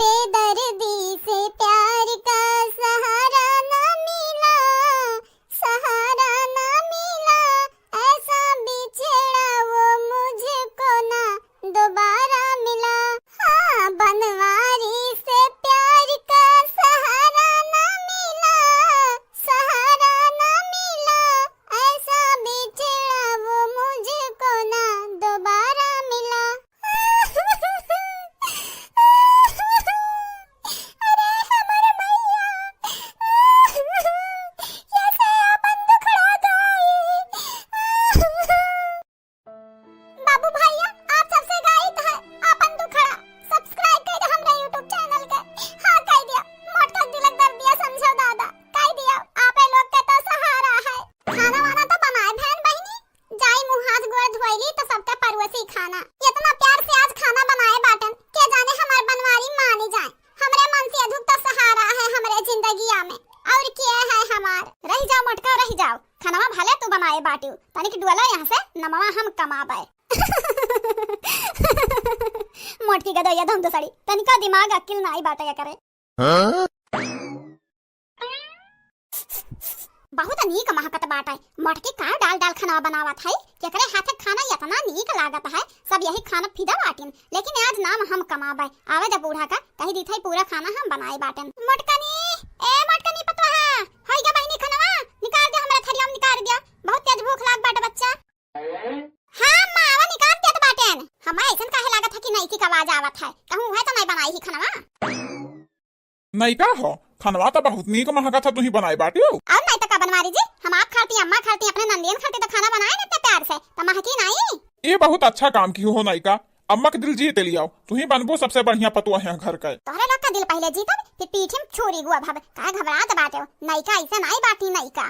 बेदर्दी से प्यार का सहारा न मिला, सहारा न मिला, ऐसा बिछड़ा वो मुझको ना दोबारा मिला। हाँ, बनवारी से प्यार का सहारा न मिला, सहारा न मिला, ऐसा बिछड़ा वो मुझको ना दोबारा मिला। खाना इतना प्यार से आज खाना बनाए बाटन के जाने हमार बनवारी माने जाए। हमरे मन से अधूक तो सहारा है हमरे जिंदगिया में और क्या है हमार। रह जाओ मटका रह जाओ, खाना भले तू बनाए बाटू तनिक डुअला यहाँ से नमवा हम कमाबे। मोटकी गदैया धम दसड़ी तनिका दिमाग अक्ल नाई बाटया करे। बहुत नीक महकत बाटे मटकी का डाल डाल खाना बनावत है। केकरे हाथे खाना इतना नीक लागत है, सब यही खाना फिदा बाटिन। लेकिन आज नाम हम कमाबे आवे जब बूढ़ा का कही दी थई पूरा खाना हम बनाए बाटन। मोटकनी ए मोटकनी पतवा हई गा बहिनी खाना निकाल दे हमरा थरिया में निकाल दिया, बहुत तेज भूख लाग बाटे बच्चा। हां मावा निकाल दे बाटन, हमरा ऐसन काहे लागत है कि नई की आवाज आवत है, कहूं है तो नहीं बनाई ही खाना। नहीं का हो खानवा तो बहुत नीक महका था, तू ही बनाई बाटी हो। और नहीं तो का बनवारी जी, हम आप खाती अम्मा खाती अपने नंदियन खाती तो खाना बनाए ना इतने प्यार से तो महकी नहीं। ये बहुत अच्छा काम की हो नायिका, अम्मा के दिल जीत लियाओ, तू ही बनबो सबसे बढ़िया पतुआ है घर का। तोहरे लोग का दिल पहले जीतब फिर पीठ में छोरी गुआ भब का घबरात बाटे हो। नायिका ऐसा नहीं बाटी नायिका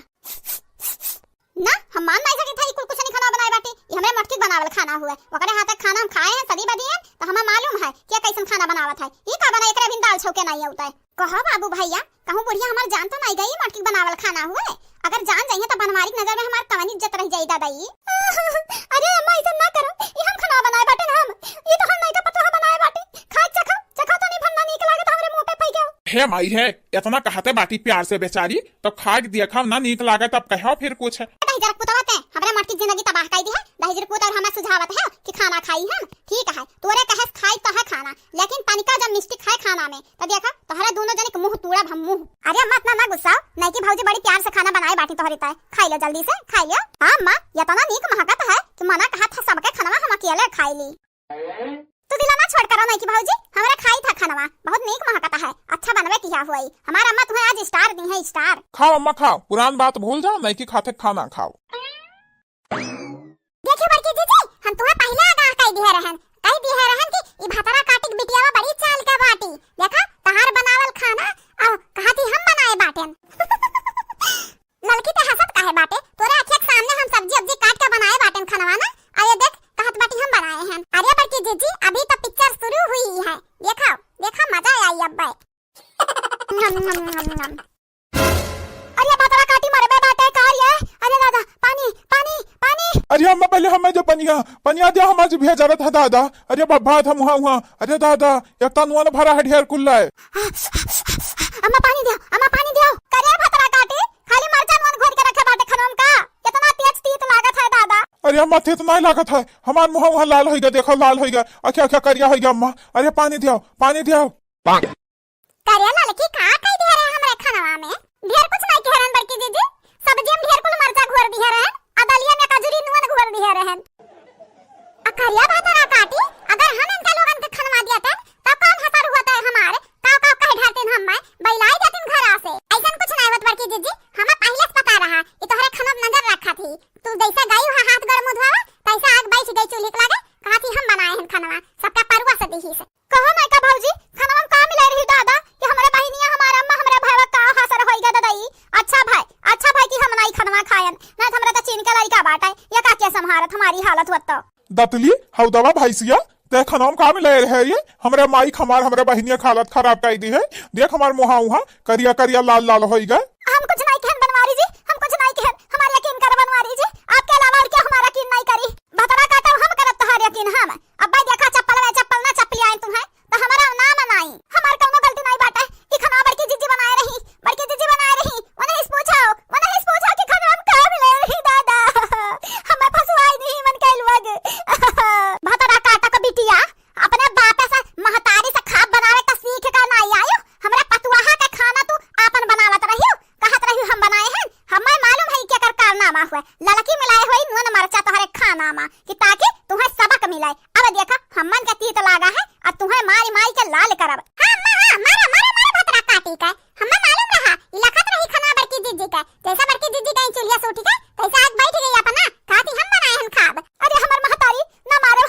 ना, हम मान नहीं सके था कुल कुछ नहीं खाना बनाए बाटी। ये हमरे मटकी बनावल खाना हुआ ओकरे हाथ खाना हम खाए हैं सदी बदी है तो हमें मालूम है क्या कैसन खाना बनावत है। ये का बना एकरा बिन दाल छौके नहीं होता है। कहो बाबू भैया कहूं बुढ़िया हमार जान तो नहीं गई मटकी बनावल खाना हुए, अगर जान जाइए तो बनवारी नजर में हमार कवन इज्जत रह जाई दादाई। अरे अम्मा ऐसा ना करो, ये हम खाना बनाए बाटे ना, हम ये तो हम नहीं का पता बनाए बाटे। खा चखो चखो तो नहीं भरना नीक लागत हमरे मुंह पे पई गयो। हे माई है इतना कहते बाटी प्यार से बेचारी तो खा के देखा ना नीक लागत अब कहो फिर कुछ। दहीजर पुतवत है हमरे मटकी जिंदगी तबाह कर दी है। दहीजर पुत और हमें सुझावत है कि खाना खाई हम ठीक है, तोरे कहे खाई तो है खाना, लेकिन तनिका जब मिस्टी खाए खाना में तो देखा तोहरा दोनों जने के मुंह तोड़ा हम मुंह। अरे मत ना गुस्सा नहीं कि भौजी बड़ी प्यार से खाना बनाए बाटी तोहरी तय खाई लो जल्दी से खाई लियो। हां मां ये तना नीक महकत है कि मना कहा था सबके खाना हम अकेले खाई ली। तू दिला ना छोड़ करो नहीं कि भौजी हमरा खाई था खाना बहुत नीक महकता है, अच्छा बनवे किया हुई। हमारा अम्मा तुम्हें आज स्टार दी है स्टार। खाओ अम्मा खाओ, पुरान बात भूल जाओ, नहीं कि खाते खाना खाओ। देखिए बड़की दीदी हम तुम्हें पहले आगाह कह दिए रहन कि ई भातरा काटिक बिटियावा बड़ी चाल के बाटी देखा तहार बनावल खाना और कहती हम बनाए बाटेन। लड़की ते हंसत काहे बाटे, तोरे आंखें के सामने हम सब्जी अब्जी काट के बनाए बाटेन खाना ना। आये देख कहत बाटी हम बनाए हैं। अरे बड़की दीदी अभी तो पिक्चर शुरू हुई है, देखो देखो मजा आई अब। अरे भातरा काटी मरबे बाटे कार ये। अरे दादा पानी पानी पानी। अरे अम्मा पहले हमें जो पनिया दिया हमारे भेजा रहा था दादा। अरे बाबा था वहाँ अरे दादा एक तनुआ भरा है ढेर कुल्ला है। अम्मा पानी दियो करे भातरा काटी खाली मरचा नून घोर के रखे बाटे खनम का कितना तेज तीत लागत है दादा। अरे अम्मा थे तो नहीं लागत है, हमार मुँह वहाँ लाल हो गया, देखो लाल हो गया, अच्छा अच्छा करिया हो गया अम्मा। अरे पानी दियो करे लड़की का कह दिया रे हमरे खाना में ढेर कुछ नहीं कह रहन बड़की दीदी, सब्जी में ढेर कुल मरचा घोर दिया रहन, अदलिया में कजरी नून घोर दिया रहन। अकरिया भातरा काटी अगर हम इनका लोगन के खनवा दिया तब कौन हसर होता है हमारे काव कह ढाते हम बैलाई जातिन घर से। ऐसा कुछ नहीं होत बड़की दीदी, हमें पहले से पता रहा ये तोहरे खाना नजर रखा थी। तू जैसा गई वहां हाथ गड़ मुधवा तैसा आग बैठ गई चूल्हे के लगे कहती हम बनाए हैं खाना सबका परवा से दही से। कहो नहीं का भौजी खाना में का मिला रही दादा कि हमारे बहिनिया हमारा अम्मा हमारा भाई का हसर होई गया दादाई। अच्छा भाई कि हम नहीं खाना खायन ना हमरा तो चीन का लड़का बाटा ये का क्या संभारत हमारी हालत होत तो। दतली हौ दवा भैसिया ते खनम का मिला रहे ये हमरे माई खमार हमरे बहिनिया हालत खराब कर दी है। देख हमार मुहा उहा करिया करिया लाल लाल होई गए। हम कुछ नहीं कहन बनवारी जी, हम कुछ नहीं कहन, हमारा यकीन कर बनवारी जी, आपके अलावा और क्या हमारा यकीन नहीं करी। भतरा काटा हम करत तोहार यकीन हम अब भाई देखा चप्पल ना चप्पली आए तुम्हें तो हमारा नाम नहीं हमार माई के लाल करब। हां अम्मा हां मारा मारा मारा भतरा काटी का हमें मालूम रहा इलाकत रही खाना बड़की जीजी का जैसा बड़की जीजी का चूल्हा से उठी का तैसा आज बैठ गई अपना खाती हम बनाए हम खाब। अरे हमर महतारी ना मारे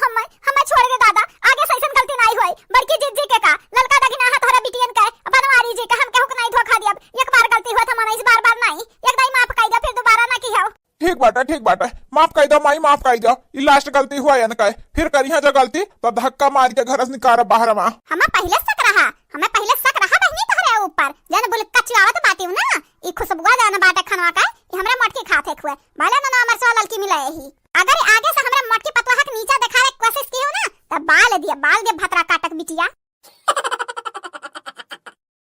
हमें छोड़ दे दादा आगे सैसन गलती नहीं होई बड़की जीजी के का ललका दगिना हाथ हरा बिटियन का बनवारी जी का हम केहू के नहीं धोखा दियब एक बार गलती हुआ था इस बार नहीं एक दाई माफ कर दे फिर दोबारा ना की हो। ठीक बाटा माफ कर दो माई माफ कर दो ई लास्ट गलती हुआ है न कहे फिर करिया जो गलती तो धक्का मार के घर से निकाल बाहर मा। हमें पहले शक रहा बहनी तोहरे ऊपर जन बोले कचवावत बाती ना ई खुशबुआ जाना बाटा खनवा का ई हमरा मटकी खाते खुए भले ना हमर सो ललकी मिले ही अगर आगे से हमरा मटकी पतवा के नीचे दिखावे कोशिश की हो ना तब बाल दिया भतरा काटक बिटिया।